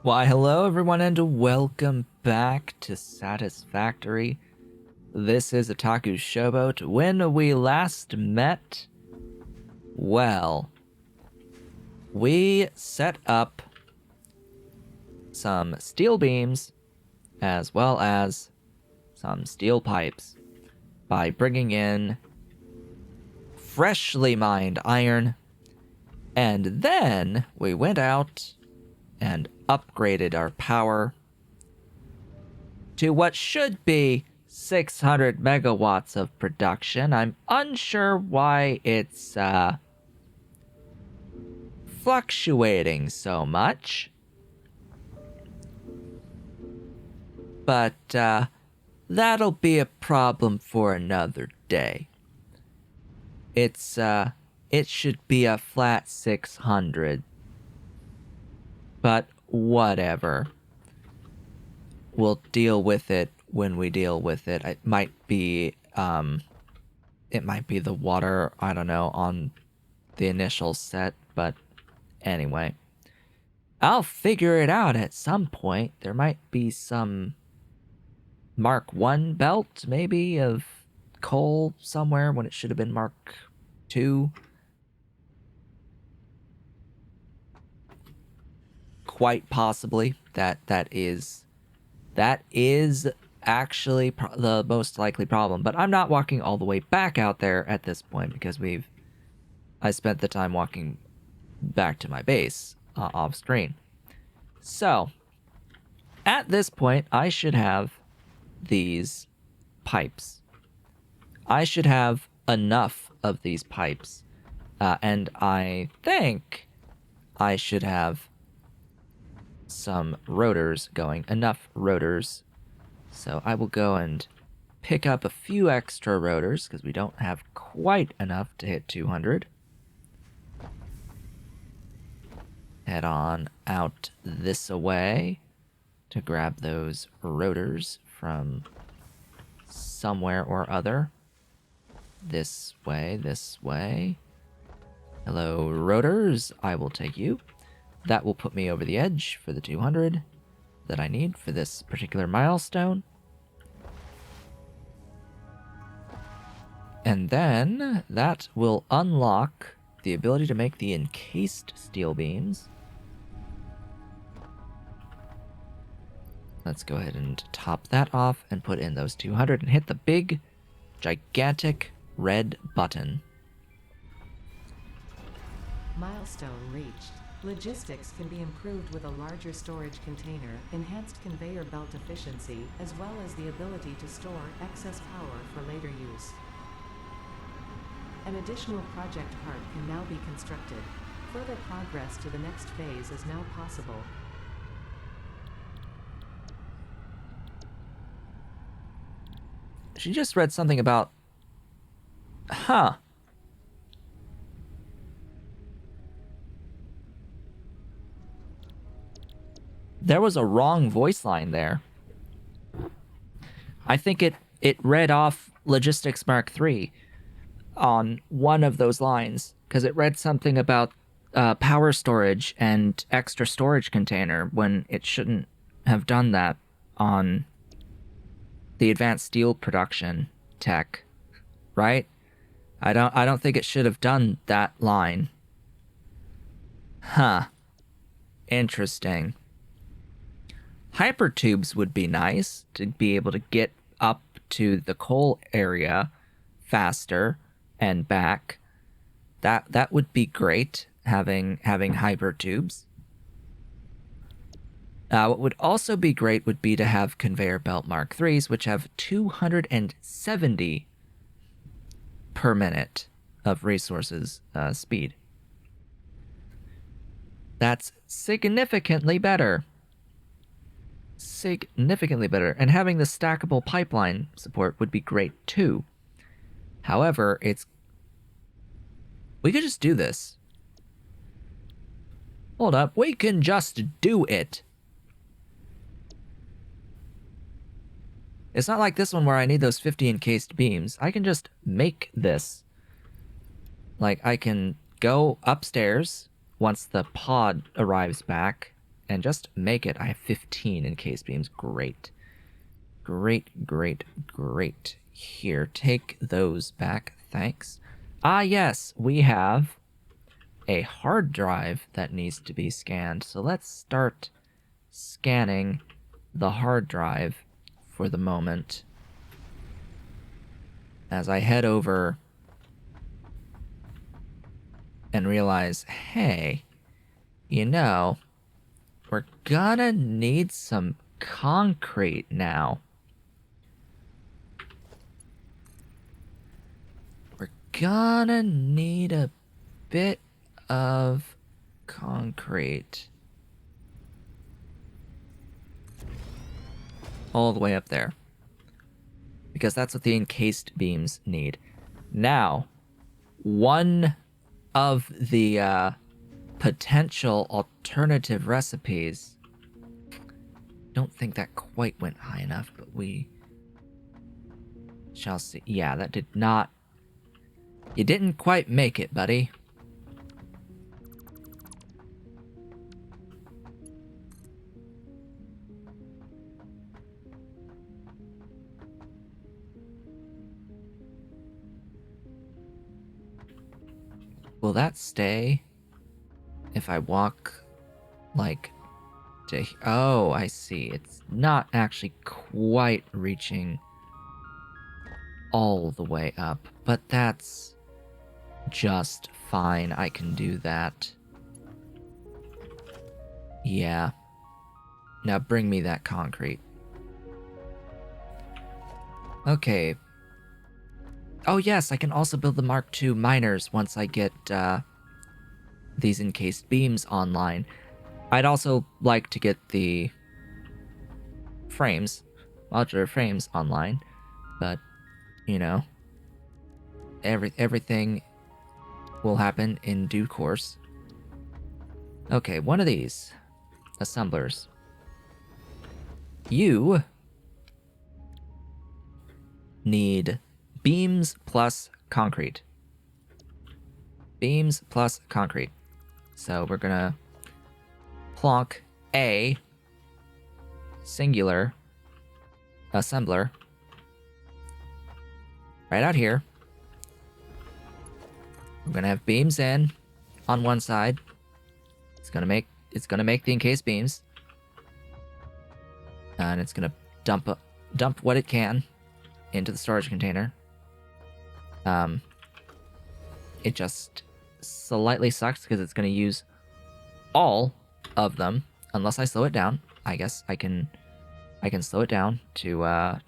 Why, hello everyone, and welcome back to Satisfactory. This is Otaku's Showboat. When we last met, well, we set up some steel beams as well as some steel pipes by bringing in freshly mined iron, and then we went out and upgraded our power to what should be 600 megawatts of production. I'm unsure why it's fluctuating so much, but that'll be a problem for another day. It should be a flat 600, but whatever. We'll deal with it when we deal with it. It might be the water, I don't know, on the initial set, but anyway. I'll figure it out at some point. There might be some Mark 1 belt, maybe, of coal somewhere when it should have been Mark 2. Quite possibly. That is actually the most likely problem. But I'm not walking all the way back out there at this point because I spent the time walking back to my base off screen. So at this point, I should have these pipes. I should have enough of these pipes, and I think I should have some rotors going, enough rotors. So I will go and pick up a few extra rotors because we don't have quite enough to hit 200. Head on out this way to grab those rotors from somewhere or other. This way, this way. Hello, rotors. I will take you. That will put me over the edge for the 200 that I need for this particular milestone. And then that will unlock the ability to make the encased steel beams. Let's go ahead and top that off and put in those 200 and hit the big, gigantic red button. Milestone reached. Logistics can be improved with a larger storage container, enhanced conveyor belt efficiency, as well as the ability to store excess power for later use. An additional project part can now be constructed. Further progress to the next phase is now possible. She just read something about... Huh. There was a wrong voice line there. I think it read off Logistics Mark III on one of those lines, because it read something about power storage and extra storage container when it shouldn't have done that on the advanced steel production tech, right? I don't think it should have done that line. Huh. Interesting. Hypertubes would be nice to be able to get up to the coal area faster and back. That would be great, having hypertubes. What would also be great would be to have conveyor belt Mark IIIs, which have 270 per minute of resources speed. That's significantly better. Significantly better. And having the stackable pipeline support would be great too. However, we could just do this. Hold up, we can just do it. It's not like this one where I need those 50 encased beams. I can just make this. Like, I can go upstairs once the pod arrives back and just make it. I have 15 encased beams. Great. Great, great, great. Here, take those back. Thanks. Ah, yes, we have a hard drive that needs to be scanned. So let's start scanning the hard drive for the moment. As I head over and realize, hey, you know, we're gonna need some concrete now. We're gonna need a bit of concrete. All the way up there. Because that's what the encased beams need. Now, one of the potential alternative recipes. Don't think that quite went high enough, but we shall see. Yeah, that did not. You didn't quite make it, buddy. Will that stay if I walk like to... Oh, I see. It's not actually quite reaching all the way up, but that's just fine. I can do that. Yeah. Now bring me that concrete. Okay. Oh yes, I can also build the Mark II miners once I get these encased beams online. I'd also like to get the frames, modular frames online, but, you know, everything will happen in due course. Okay, one of these assemblers. You need beams plus concrete. Beams plus concrete. So we're gonna plonk a singular assembler right out here. We're gonna have beams in on one side. It's gonna make the encased beams, and it's gonna dump what it can into the storage container. It just slightly sucks because it's gonna use all of them unless I slow it down. I guess I can slow it down to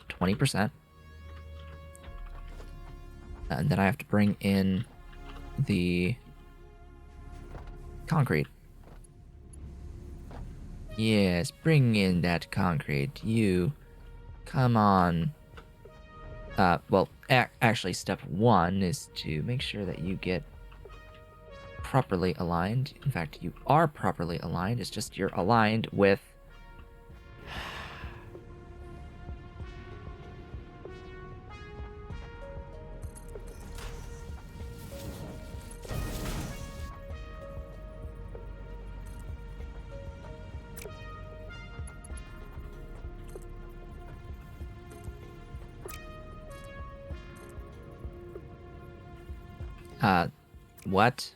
20%. And then I have to bring in the concrete. Yes, bring in that concrete. You, come on. Well, actually, step one is to make sure that you get properly aligned. In fact, you are properly aligned. It's just you're aligned with... what?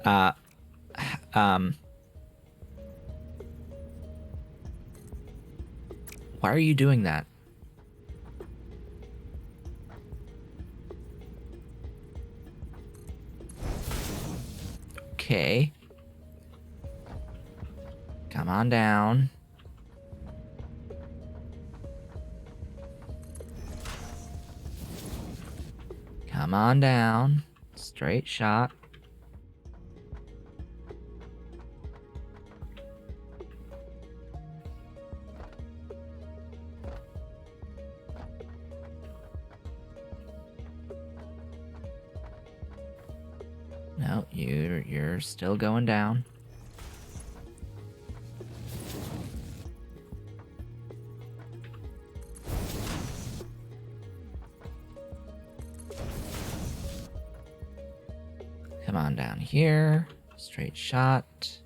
Why are you doing that? Okay. Come on down. Come on down. Straight shot. No, you're still going down. Come on down here. Straight shot.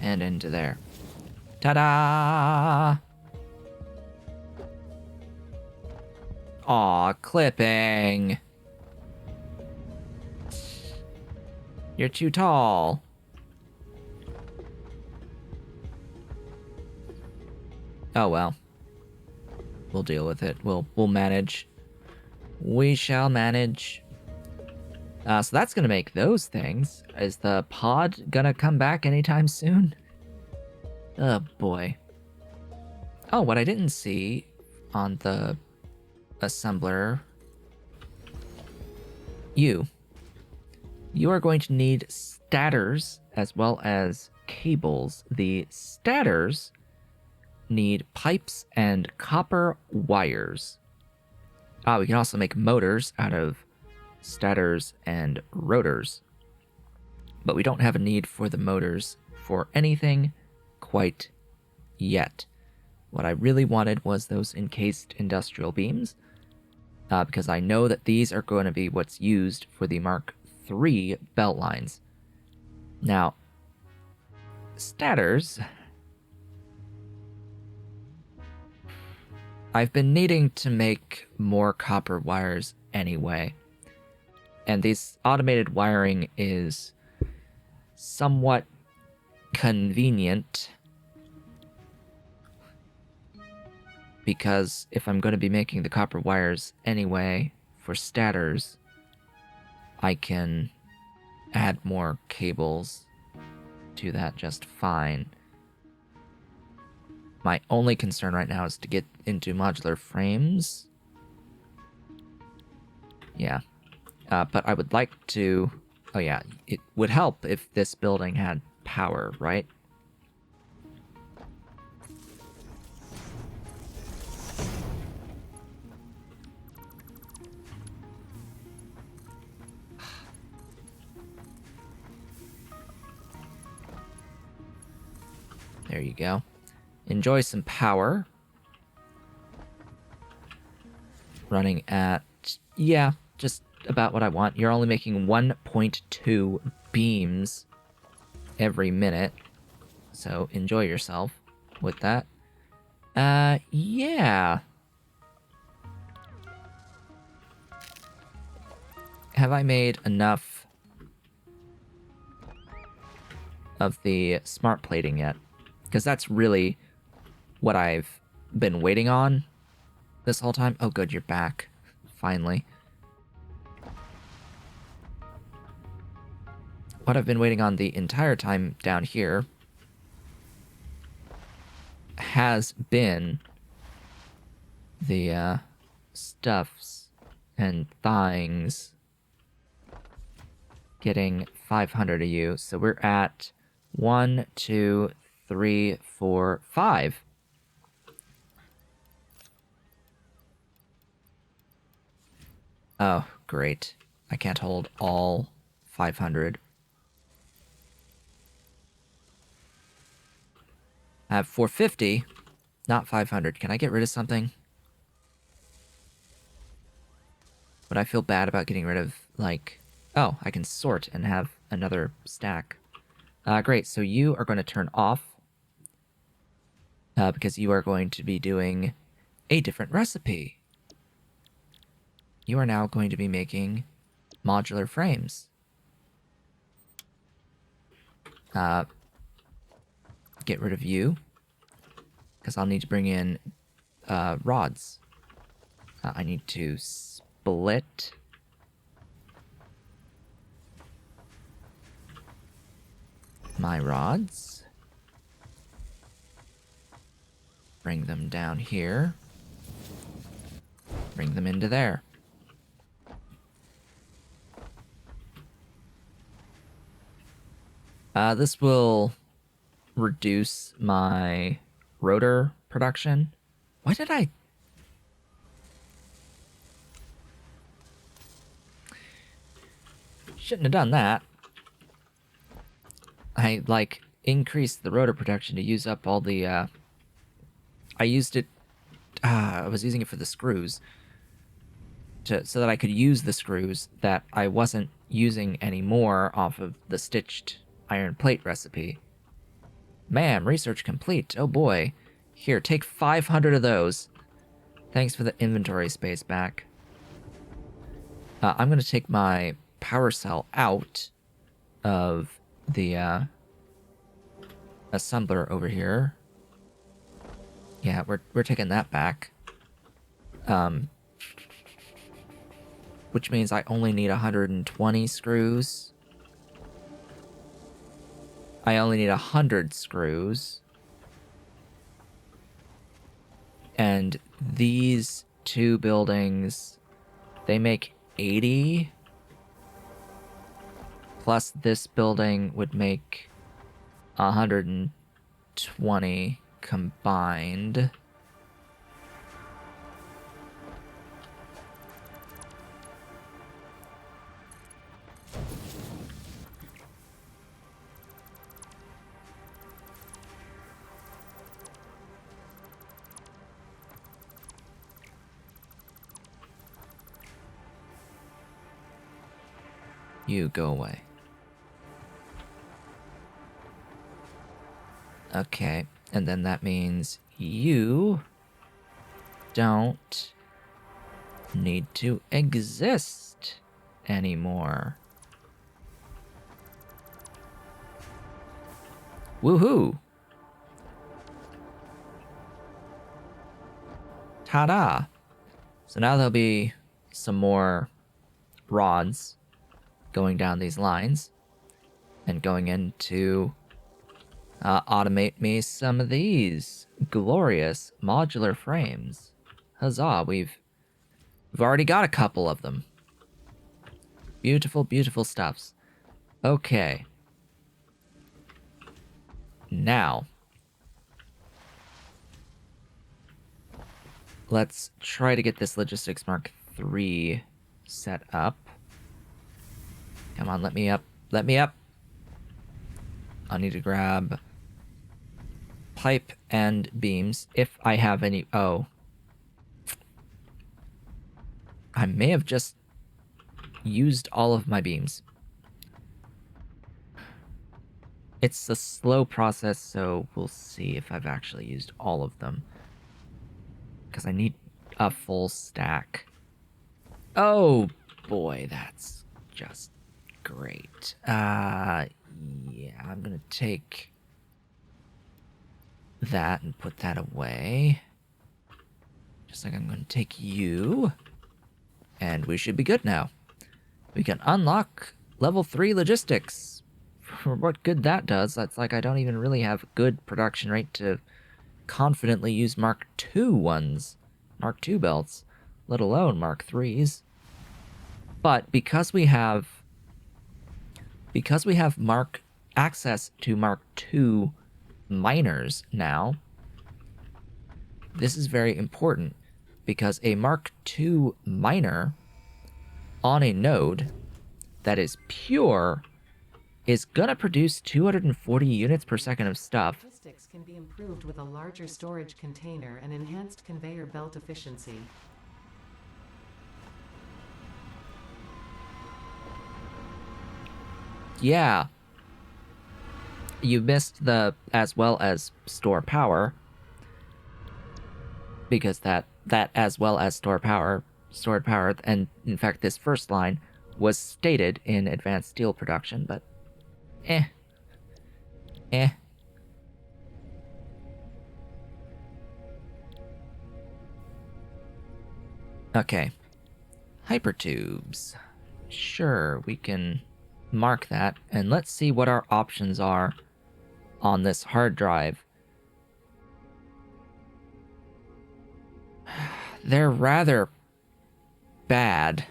And into there. Ta-da! Aw, clipping. You're too tall. Oh well. We'll deal with it. We'll manage. We shall manage. So that's gonna make those things. Is the pod gonna come back anytime soon? Oh boy. Oh, what I didn't see on the assembler. You are going to need stators as well as cables. The stators need pipes and copper wires. We can also make motors out of stators and rotors. But we don't have a need for the motors for anything quite yet. What I really wanted was those encased industrial beams, because I know that these are going to be what's used for the Mark III belt lines. Now, stators. I've been needing to make more copper wires anyway, and this automated wiring is somewhat convenient, because if I'm going to be making the copper wires anyway for stators, I can add more cables to that just fine. My only concern right now is to get into modular frames. Yeah. But I would like to... Oh yeah, it would help if this building had power, right? There you go. Enjoy some power. Running at... yeah, just about what I want. You're only making 1.2 beams every minute. So enjoy yourself with that. Yeah. Have I made enough of the smart plating yet? Because that's really what I've been waiting on this whole time. Oh good, you're back. Finally. What I've been waiting on the entire time down here has been the stuffs and things getting 500 of you. So we're at 1, 2, 3, 4, 5. Oh, great. I can't hold all 500. I have 450, not 500. Can I get rid of something? Would I feel bad about getting rid of, like... Oh, I can sort and have another stack. Great, so you are going to turn off. Because you are going to be doing a different recipe. You are now going to be making modular frames. Get rid of you, because I'll need to bring in rods. I need to split my rods. Bring them down here. Bring them into there. This will reduce my rotor production. Why did I... Shouldn't have done that. I, like, increased the rotor production to use up all the I used it. I was using it for the screws, so that I could use the screws that I wasn't using anymore off of the stitched iron plate recipe. Ma'am, research complete. Oh boy. Here, take 500 of those. Thanks for the inventory space back. I'm going to take my power cell out of the assembler over here. Yeah, we're taking that back. Which means I only need 120 screws. I only need 100 screws. And these two buildings, they make 80. Plus this building would make 120 combined. You go away. Okay, and then that means you don't need to exist anymore. Woohoo! Ta-da! So now there'll be some more rods going down these lines and going in to automate me some of these glorious modular frames. Huzzah, we've already got a couple of them. Beautiful, beautiful stuffs. Okay. Now, let's try to get this Logistics Mark III set up. Come on, let me up. Let me up. I need to grab pipe and beams if I have any. Oh. I may have just used all of my beams. It's a slow process, so we'll see if I've actually used all of them. Because I need a full stack. Oh boy, that's just great. Yeah, I'm gonna take that and put that away. Just like I'm gonna take you. And we should be good now. We can unlock level 3 logistics. For what good that does, that's like I don't even really have good production rate to confidently use Mark II ones, Mark II belts, let alone Mark IIIs. But because we have access to Mark II miners now, this is very important because a Mark II miner on a node that is pure is gonna produce 240 units per second of stuff. Logistics can be improved with a larger storage container and enhanced conveyor belt efficiency. Yeah. You missed the as well as store power. Because that as well as stored power, and in fact this first line was stated in advanced steel production, but eh. Okay. Hypertubes. Sure, we can mark that, and let's see what our options are on this hard drive. They're rather bad.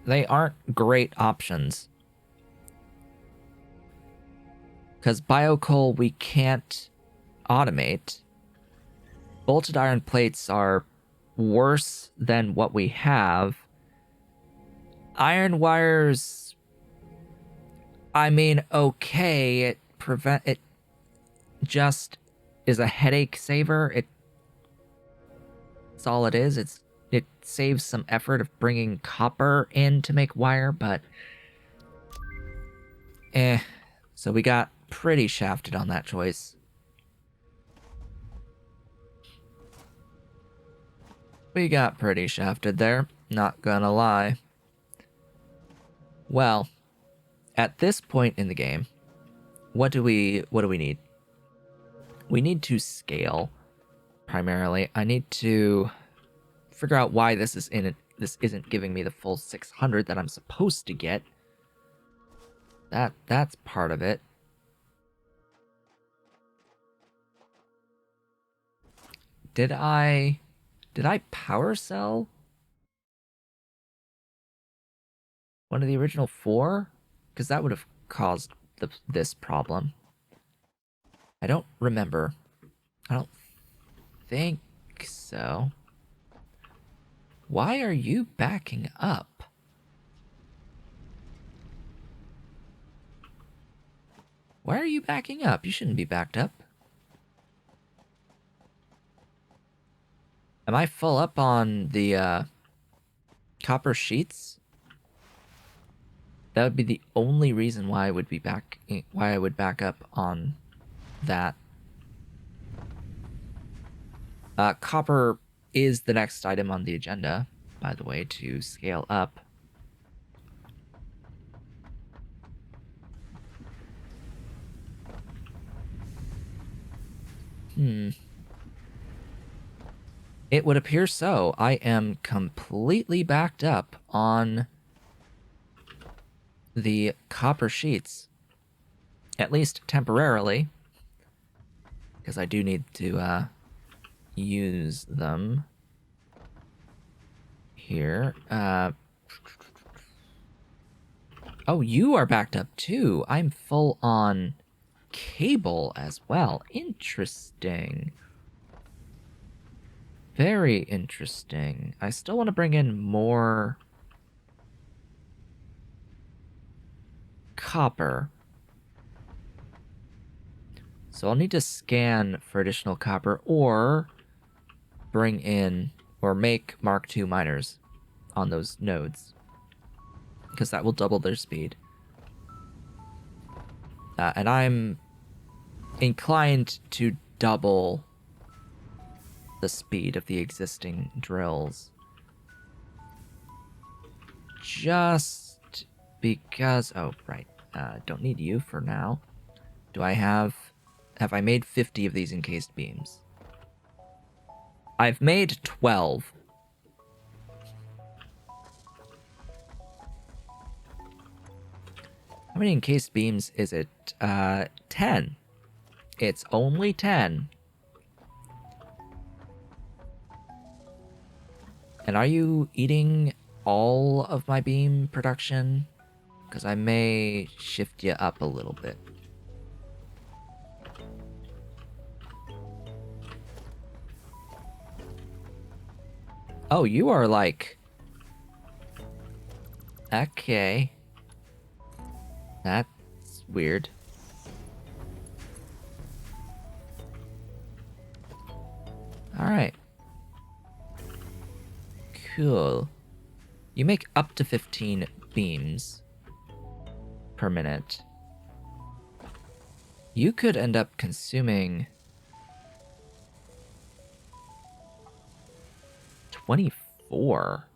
They aren't great options. Because biocoal we can't automate. Bolted iron plates are worse than what we have. Iron wires, I mean, okay, it just is a headache saver. It's all it is. It saves some effort of bringing copper in to make wire, but so we got pretty shafted on that choice. We got pretty shafted there, not gonna lie. Well, at this point in the game, what do we need? We need to scale primarily. I need to figure out why this isn't giving me the full 600 that I'm supposed to get. That's part of it. Did I power cell one of the original 4? Because that would have caused this problem. I don't remember. I don't think so. Why are you backing up? Why are you backing up? You shouldn't be backed up. Am I full up on the copper sheets? That would be the only reason why I would back up on that. Copper is the next item on the agenda, by the way, to scale up. It would appear so. I am completely backed up on the copper sheets. At least temporarily. Because I do need to use them. Here. Oh, you are backed up too. I'm full on cable as well. Interesting. Very interesting. I still want to bring in more copper. So I'll need to scan for additional copper or bring in or make Mark II miners on those nodes, because that will double their speed. And I'm inclined to double the speed of the existing drills. Just because... Oh, right. Don't need you for now. Do I have I made 50 of these encased beams? I've made 12. How many encased beams is it? 10. It's only 10. And are you eating all of my beam production? Because I may shift you up a little bit. Oh, you are like... Okay. That's weird. Alright. Cool. You make up to 15 beams per minute. You could end up consuming 24.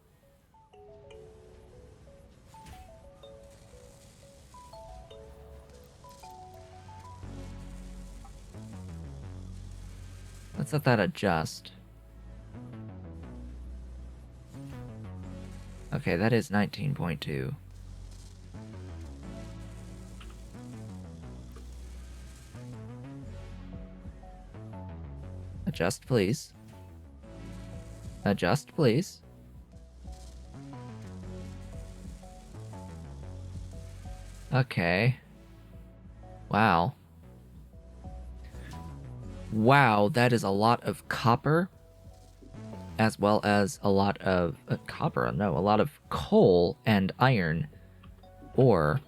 Let's let that adjust. Okay, that is 19.2. Adjust, please. Adjust, please. Okay. Wow. Wow, that is a lot of copper. as well as a lot of copper. No, a lot of coal and iron ore.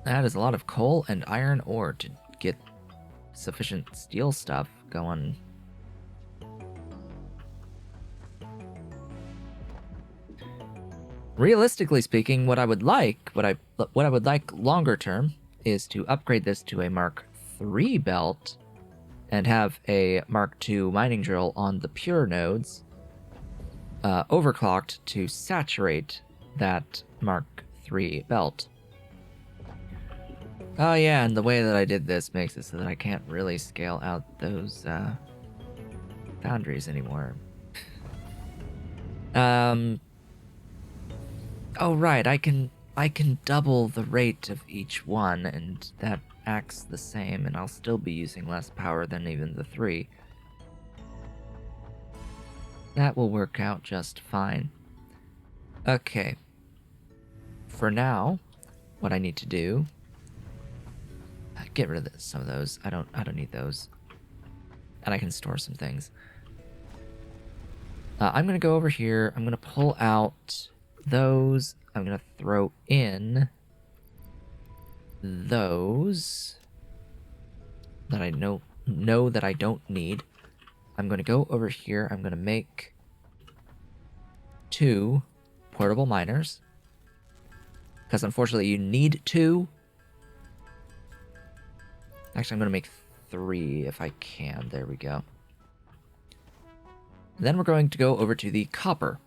That is a lot of coal and iron ore to get sufficient steel stuff going. Realistically speaking, what I would like longer term is to upgrade this to a Mark III belt and have a Mark II mining drill on the pure nodes, overclocked to saturate that Mark III belt. Oh yeah, and the way that I did this makes it so that I can't really scale out those foundries anymore. Oh right, I can double the rate of each one, and that acts the same, and I'll still be using less power than even the 3. That will work out just fine. Okay. For now, what I need to do, get rid of some of those. I don't need those. And I can store some things. I'm gonna go over here. I'm gonna pull out those. I'm gonna throw in those that I know that I don't need. I'm gonna go over here. I'm gonna make 2 portable miners, because unfortunately you need 2. Actually, I'm gonna make 3 if I can. There we go. Then we're going to go over to the copper.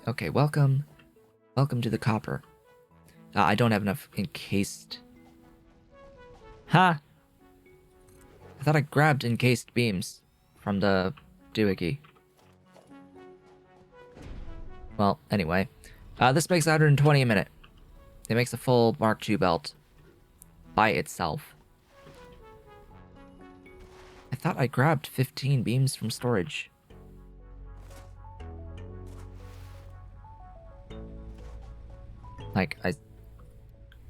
Okay, welcome to the copper. I don't have enough encased. Ha! I thought I grabbed encased beams from the doohickey. Well, anyway. This makes 120 a minute. It makes a full Mark II belt by itself. I thought I grabbed 15 beams from storage. Like, I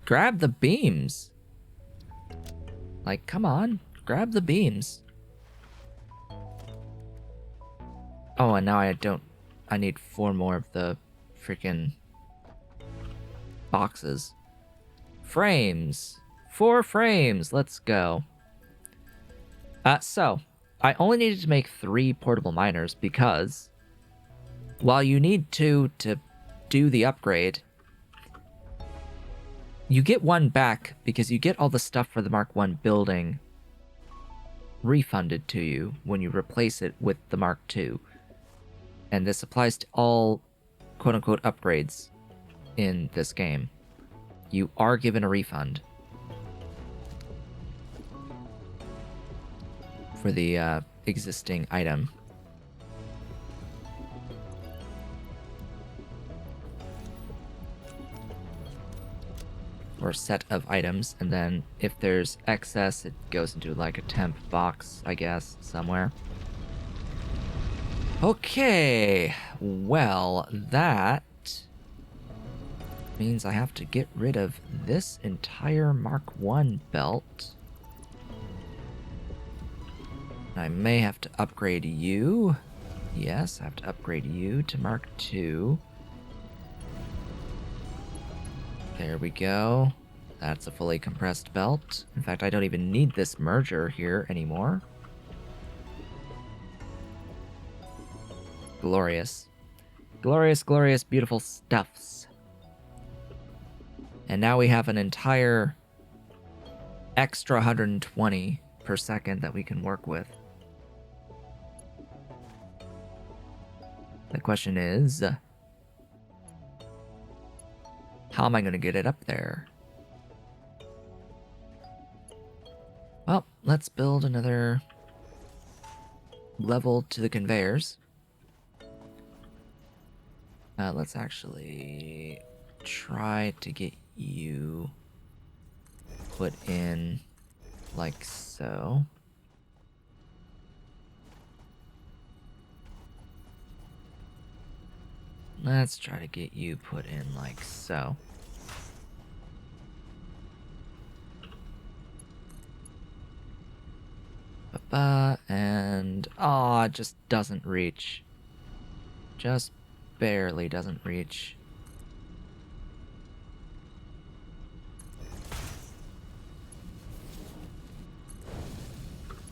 grab the beams. Like, come on, grab the beams. Oh, and now I need 4 more of the freaking boxes. Frames. 4 frames. Let's go. So, I only needed to make 3 portable miners because while you need 2 to do the upgrade, you get 1 back because you get all the stuff for the Mark I building refunded to you when you replace it with the Mark II. And this applies to all quote-unquote upgrades in this game. You are given a refund for the existing item. Or set of items, and then if there's excess, it goes into like a temp box, I guess, somewhere. Okay, well, that means I have to get rid of this entire Mark I belt. I may have to upgrade you. Yes, I have to upgrade you to Mark II. There we go. That's a fully compressed belt. In fact, I don't even need this merger here anymore. Glorious. Glorious, glorious, beautiful stuffs. And now we have an entire extra 120 per second that we can work with. The question is, how am I going to get it up there? Well, let's build another level to the conveyors. Let's actually try to get you put in like so. Let's try to get you put in like so. And oh, it just doesn't reach. Just barely doesn't reach.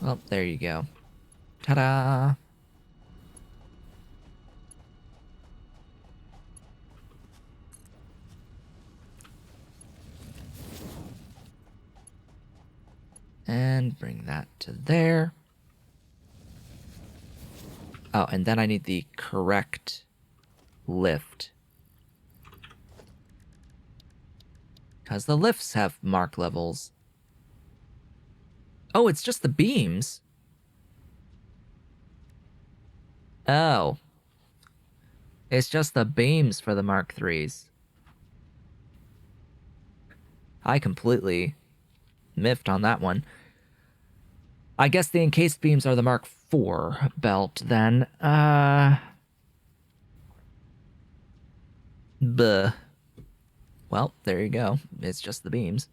Well, there you go. Ta-da! And bring that to there. Oh, and then I need the correct lift. Because the lifts have mark levels. Oh, it's just the beams. Oh. It's just the beams for the Mark IIIs. I completely miffed on that one. I guess the encased beams are the Mark IV belt, then. Buh. Well, there you go. It's just the beams.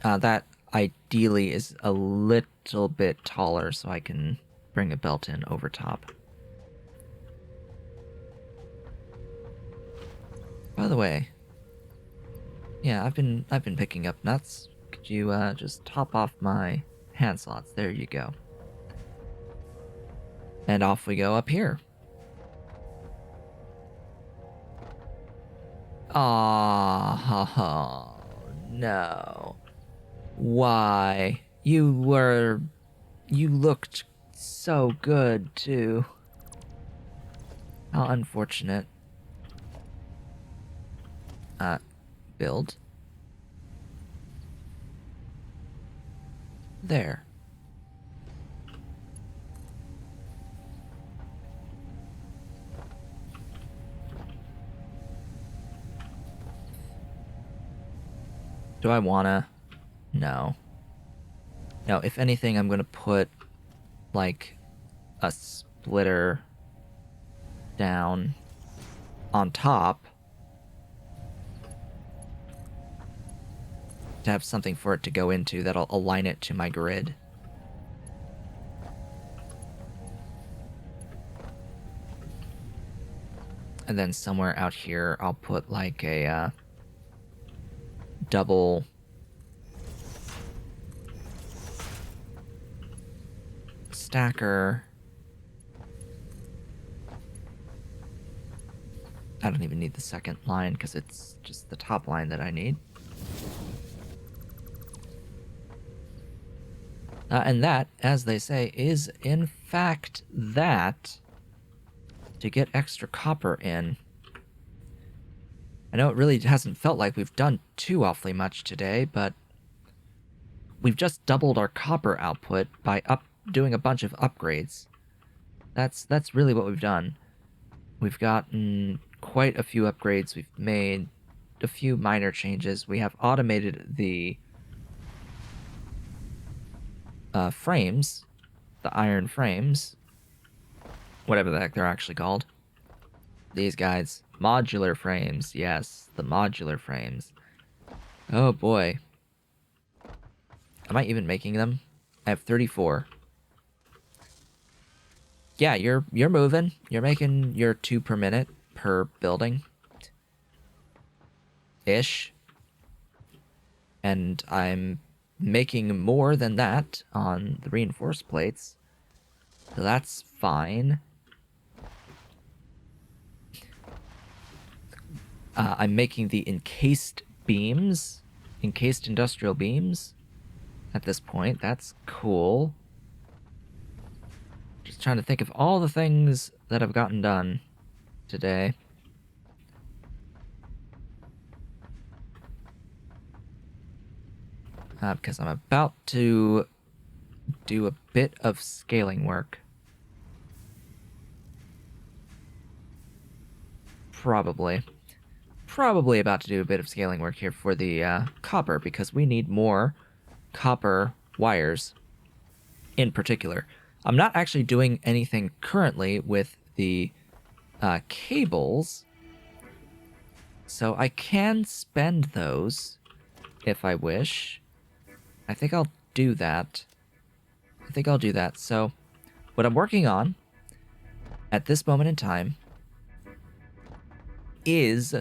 That ideally is a little bit taller, so I can bring a belt in over top. By the way, yeah, I've been picking up nuts. Could you just top off my hand slots? There you go. And off we go up here. Oh, no. Why? You looked so good, too. How unfortunate. Build. There. Do I wanna? No. No, if anything, I'm gonna put, like, a splitter down on top to have something for it to go into that'll align it to my grid. And then somewhere out here, I'll put, like, a, double stacker. I don't even need the second line because it's just the top line that I need. And that, as they say, is in fact that to get extra copper in. I know it really hasn't felt like we've done too awfully much today, but we've just doubled our copper output by doing a bunch of upgrades. That's really what we've done. We've gotten quite a few upgrades. We've made a few minor changes. We have automated the frames, the iron frames, whatever the heck they're actually called. These guys, modular frames. Yes, the modular frames. Oh boy. Am I even making them? I have 34. Yeah, you're moving. You're making your 2 per minute per building. Ish. And I'm making more than that on the reinforced plates. So that's fine. I'm making the encased beams. Encased industrial beams. At this point, that's cool. Just trying to think of all the things that I've gotten done today. Because I'm about to do a bit of scaling work. Probably about to do a bit of scaling work here for the copper, because we need more copper wires in particular. I'm not actually doing anything currently with the cables, So I can spend those if I wish. I think I'll do that. So what I'm working on at this moment in time is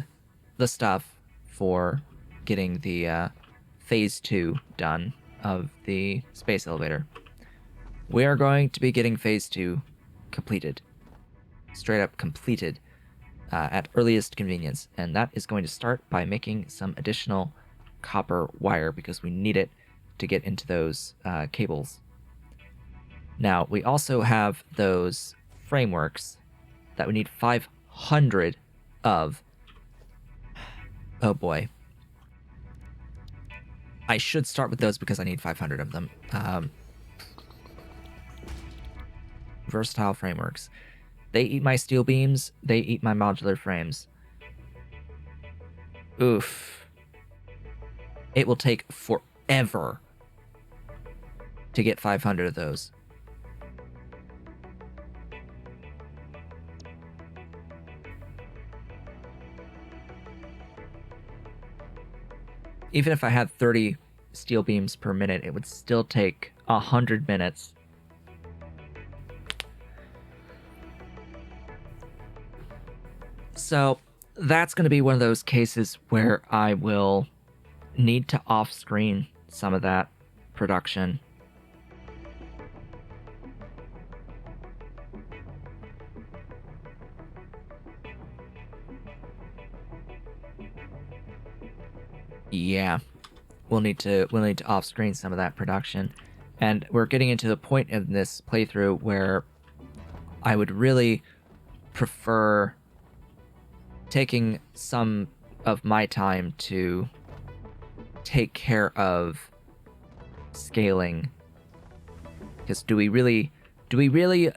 the stuff for getting the phase 2 done of the space elevator. We are going to be getting phase 2 completed. Straight up completed at earliest convenience. And that is going to start by making some additional copper wire because we need it to get into those cables. Now, we also have those frameworks that we need 500 of. Oh boy. I should start with those because I need 500 of them. Versatile frameworks. They eat my steel beams. They eat my modular frames. Oof. It will take forever to get 500 of those. Even if I had 30 steel beams per minute, it would still take 100 minutes. So that's going to be one of those cases where I will need to off-screen some of that production. Yeah, we'll need to off-screen some of that production, and we're getting into the point in this playthrough where I would really prefer taking some of my time to take care of scaling. Because do we really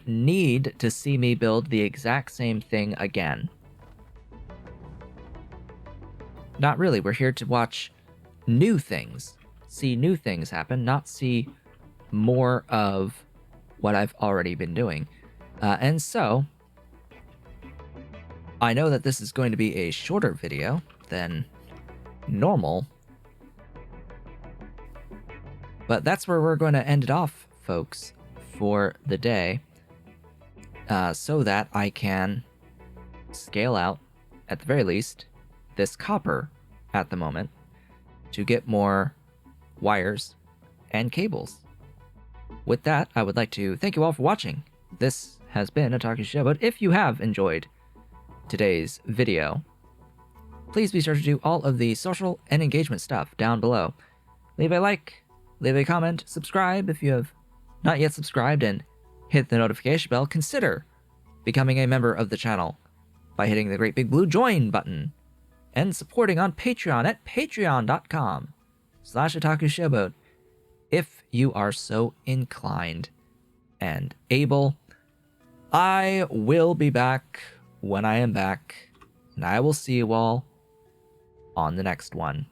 need to see me build the exact same thing again? Not really. We're here to watch new things, see new things happen, not see more of what I've already been doing. And so, I know that this is going to be a shorter video than normal, but that's where we're going to end it off, folks, for the day, so that I can scale out, at the very least, this copper at the moment to get more wires and cables. With that, I would like to thank you all for watching. This has been Otaku Showboat. If you have enjoyed today's video, please be sure to do all of the social and engagement stuff down below. Leave a like, leave a comment, subscribe if you have not yet subscribed, and hit the notification bell. Consider becoming a member of the channel by hitting the great big blue join button and supporting on Patreon at patreon.com/otakushowboat if you are so inclined and able. I will be back when I am back, and I will see you all on the next one.